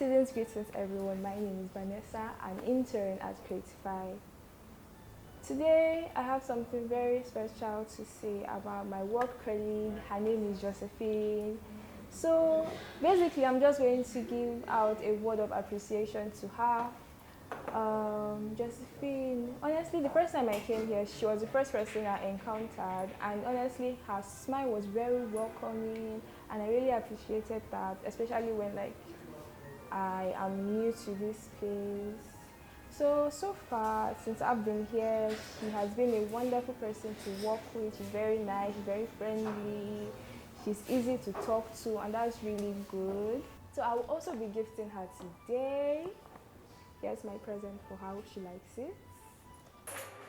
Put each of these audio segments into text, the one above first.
Season's greetings, everyone. My name is Vanessa, an intern at Creatify. Today, I have something very special to say about my work colleague. Her name is Josephine. So, basically, I'm just going to give out a word of appreciation to her. Josephine, honestly, the first time I came here, she was the first person I encountered, and honestly, her smile was very welcoming, and I really appreciated that, especially when I am new to this place. So far, since I've been here, she has been a wonderful person to work with. She's very nice, very friendly. She's easy to talk to, and that's really good. So I will also be gifting her today. Here's my present for her. Hope she likes it.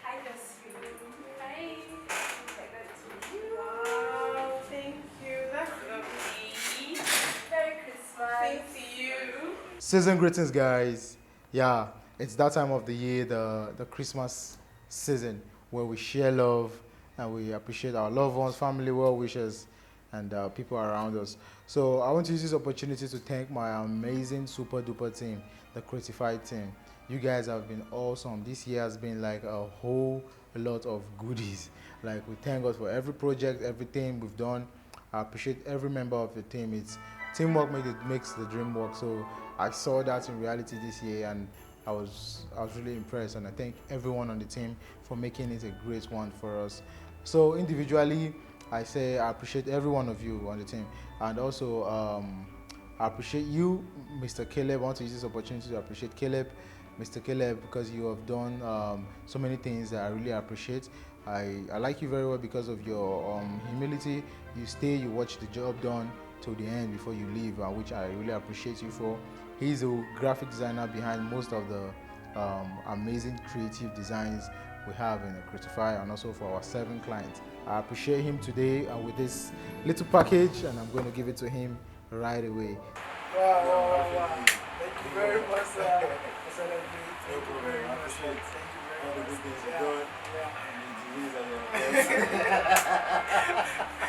Hi, Josephine. Hi. Wow, thank you. That's lovely. Merry Christmas. Same to you. Season greetings, guys. Yeah, it's that time of the year, the Christmas season, where we share love and we appreciate our loved ones, family, well wishers, and people around us. So I want to use this opportunity to thank my amazing super duper team, the Creatify team. You guys have been awesome. This year has been like a whole lot of goodies. Like we thank God for every project, everything we've done. I appreciate every member of the team. It's teamwork makes the dream work. So I saw that in reality this year, and I was really impressed. And I thank everyone on the team for making it a great one for us. So individually, I say I appreciate every one of you on the team, and also I appreciate you, Mr. Caleb. I want to use this opportunity to appreciate Caleb, Mr. Caleb, because you have done so many things that I really appreciate. I like you very well because of your humility. You stay, you watch the job done till the end before you leave, which I really appreciate you for. He's a graphic designer behind most of the amazing creative designs we have in Creatify, and also for our 7 clients. I appreciate him today with this little package, and I'm going to give it to him right away. Wow. Thank you very much, sir. Thank you very much. Thank you very much. All the good things you've done. Yeah. And the